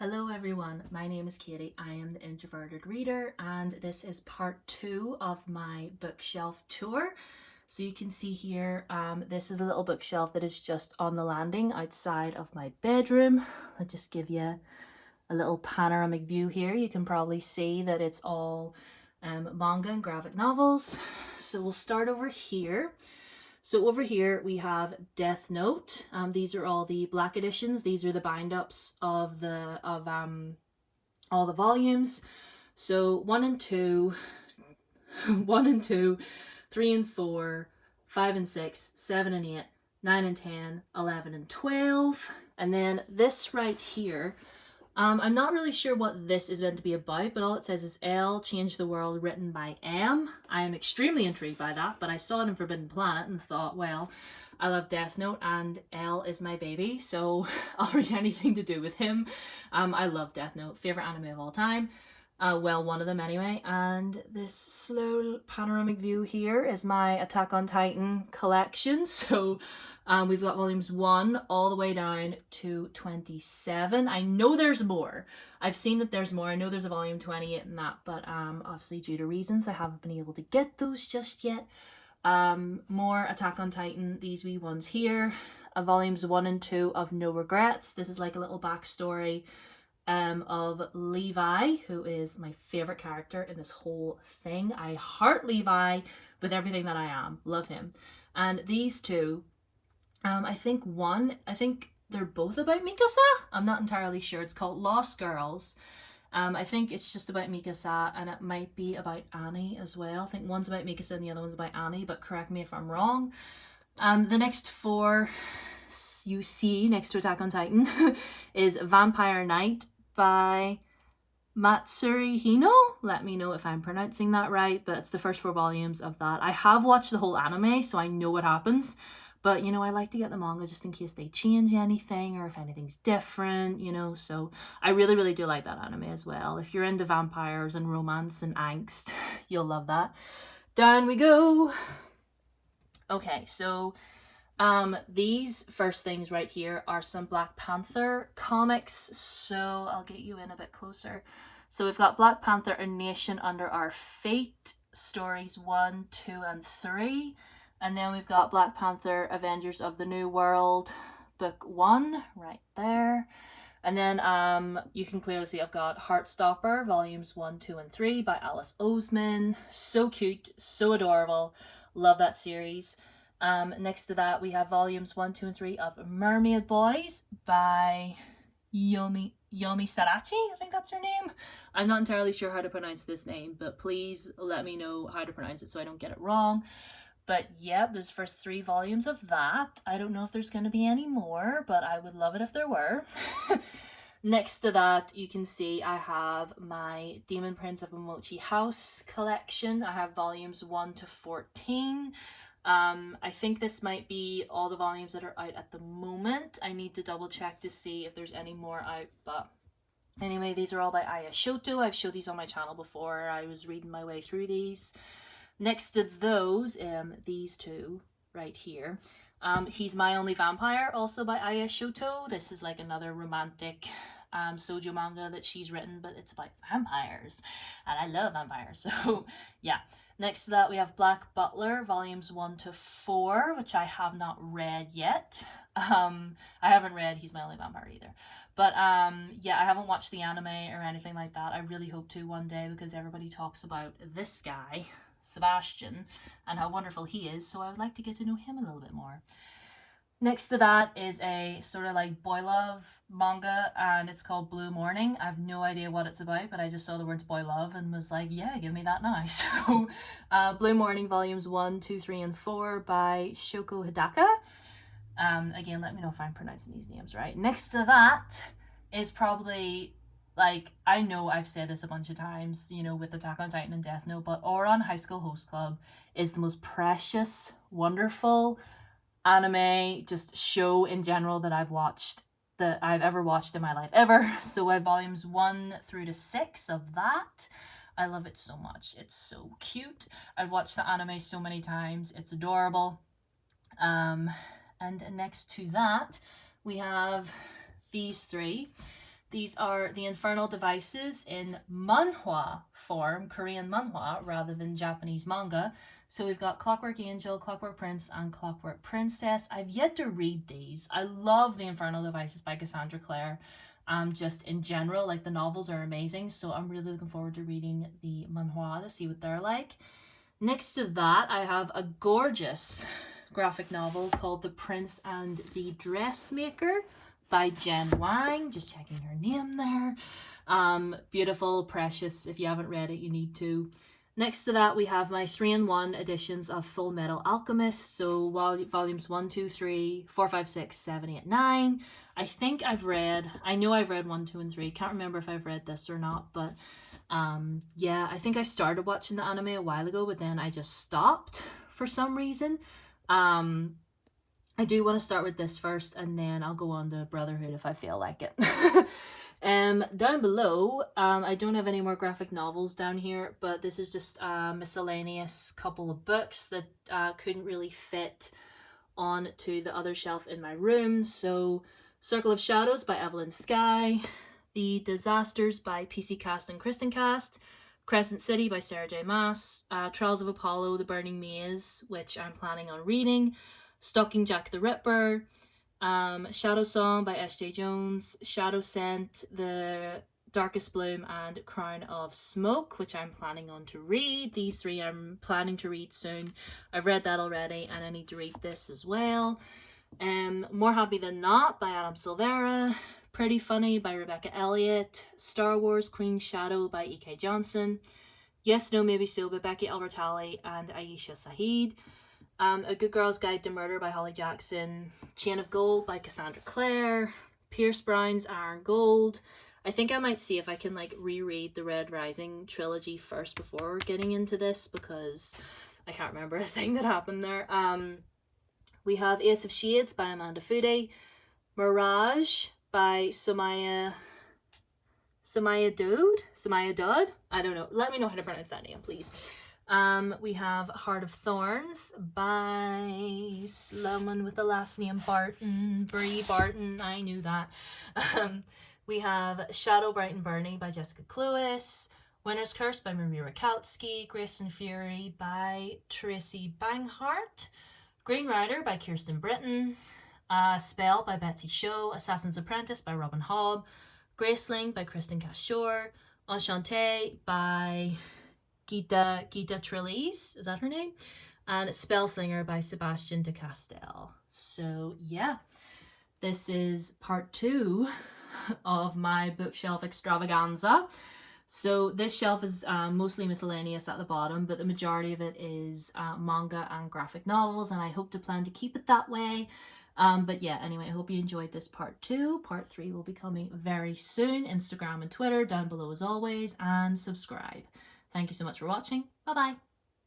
Hello everyone, my name is Katie. I am the Introverted Reader and this is part 2 of my bookshelf tour. So you can see here, this is a little bookshelf that is just on the landing outside of my bedroom. I'll just give you a little panoramic view here. You can probably see that it's all manga and graphic novels. So we'll start over here. So over here we have Death Note. These are all the black editions. These are the bind ups of all the volumes. So 1 and 2, 1 and 2, 3 and 4, 5 and 6, 7 and 8, 9 and 10, 11 and 12. And then this right here, I'm not really sure what this is meant to be about, but all it says is L, Change the World, written by M. I am extremely intrigued by that, but I saw it in Forbidden Planet and thought, well, I love Death Note and L is my baby, so I'll read anything to do with him. I love Death Note, favorite anime of all time. Well, one of them anyway. And this slow panoramic view here is my Attack on Titan collection. So we've got volumes 1 all the way down to 27. I know there's more. I've seen that there's more. I know there's a volume 28 and that, but obviously due to reasons I haven't been able to get those just yet. More Attack on Titan, these wee ones here. Volumes 1 and 2 of No Regrets. This is like a little backstory of Levi, who is my favorite character in this whole thing. I heart Levi with everything that I am. Love him. And these two, I think they're both about Mikasa. I'm not entirely sure. It's called Lost Girls. I think it's just about Mikasa and it might be about Annie as well. I think one's about Mikasa and the other one's about Annie, but correct me if I'm wrong. The next 4 you see next to Attack on Titan is Vampire Knight by Matsuri Hino. Let me know if I'm pronouncing that right, but it's the first 4 volumes of that. I have watched the whole anime, so I know what happens, but you know, I like to get the manga just in case they change anything or if anything's different, you know, so I really do like that anime as well. If you're into vampires and romance and angst, you'll love that. Down we go. Okay, so these first things right here are some Black Panther comics, so I'll get you in a bit closer. So we've got Black Panther, A Nation Under Our Fate, stories 1, 2, and 3. And then we've got Black Panther, Avengers of the New World, book 1, right there. And then you can clearly see I've got Heartstopper, volumes 1, 2, and 3 by Alice Oseman. So cute, so adorable. Love that series. Next to that, we have volumes 1, 2, and 3 of Mermaid Boys by Yomi Sarachi, I think that's her name. I'm not entirely sure how to pronounce this name, but please let me know how to pronounce it so I don't get it wrong. But yeah, there's first 3 volumes of that. I don't know if there's going to be any more, but I would love it if there were. Next to that, you can see I have my Demon Prince of Momochi House collection. I have volumes 1 to 14. I think this might be all the volumes that are out at the moment. I need to double check to see if there's any more out, but anyway, these are all by Aya Shoto. I've showed these on my channel before. I was reading my way through these. Next to those, these 2 right here. He's My Only Vampire, also by Aya Shoto. This is like another romantic shoujo manga that she's written, but it's about vampires, and I love vampires, so yeah. Next to that, we have Black Butler, volumes 1 to 4, which I have not read yet. I haven't read He's My Only Vampire either. But yeah, I haven't watched the anime or anything like that. I really hope to one day because everybody talks about this guy, Sebastian, and how wonderful he is, so I would like to get to know him a little bit more. Next to that is a sort of like boy love manga, and it's called Blue Morning. I have no idea what it's about, but I just saw the words boy love and was like, yeah, give me that now. So Blue Morning volumes 1, 2, 3, and 4 by Shoko Hidaka. Again, let me know if I'm pronouncing these names right. Next to that is probably, like, I know I've said this a bunch of times, you know, with Attack on Titan and Death Note, but Ouran High School Host Club is the most precious, wonderful anime just show in general that I've ever watched in my life ever. So I have volumes 1 through to 6 of that. I love it so much. It's so cute. I've watched the anime so many times. It's adorable. And next to that we have these 3. These are the Infernal Devices in manhwa form, Korean manhwa, rather than Japanese manga. So we've got Clockwork Angel, Clockwork Prince, and Clockwork Princess. I've yet to read these. I love the Infernal Devices by Cassandra Clare. Just in general, like the novels are amazing. So I'm really looking forward to reading the manhwa to see what they're like. Next to that, I have a gorgeous graphic novel called The Prince and the Dressmaker by Jen Wang. Just checking her name there. Beautiful, precious. If you haven't read it, you need to. Next to that, we have my 3-in-1 editions of Full Metal Alchemist. So volumes 1, 2, 3, 4, 5, 6, 7, 8, 9. I know I've read 1, 2, and 3. Can't remember if I've read this or not, but yeah, I think I started watching the anime a while ago, but then I just stopped for some reason. I do want to start with this first, and then I'll go on to Brotherhood if I feel like it. Down below, I don't have any more graphic novels down here, but this is just a miscellaneous couple of books that couldn't really fit onto the other shelf in my room. So Circle of Shadows by Evelyn Skye, The Disasters by PC Cast and Kristen Cast, Crescent City by Sarah J. Maas, Trials of Apollo, The Burning Maze, which I'm planning on reading, Stalking Jack the Ripper, Shadow Song by S.J. Jones, Shadow Scent, The Darkest Bloom, and Crown of Smoke, which I'm planning on to read. These three I'm planning to read soon. I've read that already, and I need to read this as well. More Happy Than Not by Adam Silvera, Pretty Funny by Rebecca Elliott, Star Wars Queen's Shadow by E.K. Johnson, Yes, No, Maybe So by Becky Albertalli and Aisha Saeed, A Good Girl's Guide to Murder by Holly Jackson, Chain of Gold by Cassandra Clare, Pierce Brown's Iron Gold. I think I might see if I can reread the Red Rising trilogy first before getting into this, because I can't remember a thing that happened there. We have Ace of Shades by Amanda Fude, Mirage by Sumaya Dud. I don't know. Let me know how to pronounce that name, please. We have Heart of Thorns by someone with the last name Barton, Brie Barton. I knew that. We have Shadow Bright and Burning by Jessica Cluess, Winter's Curse by Marie Rakowski, Grace and Fury by Tracy Banghart, Green Rider by Kirsten Britton, Spell by Betsy Shaw, Assassin's Apprentice by Robin Hobb, Graceling by Kristen Cashore, Enchanté by Gita Trellis, is that her name? And Spellslinger by Sebastian de Castel. So yeah, this is part 2 of my bookshelf extravaganza. So this shelf is mostly miscellaneous at the bottom, but the majority of it is manga and graphic novels, and I hope to plan to keep it that way. But yeah, anyway, I hope you enjoyed this part 2. Part 3 will be coming very soon. Instagram and Twitter down below as always, and subscribe. Thank you so much for watching. Bye bye.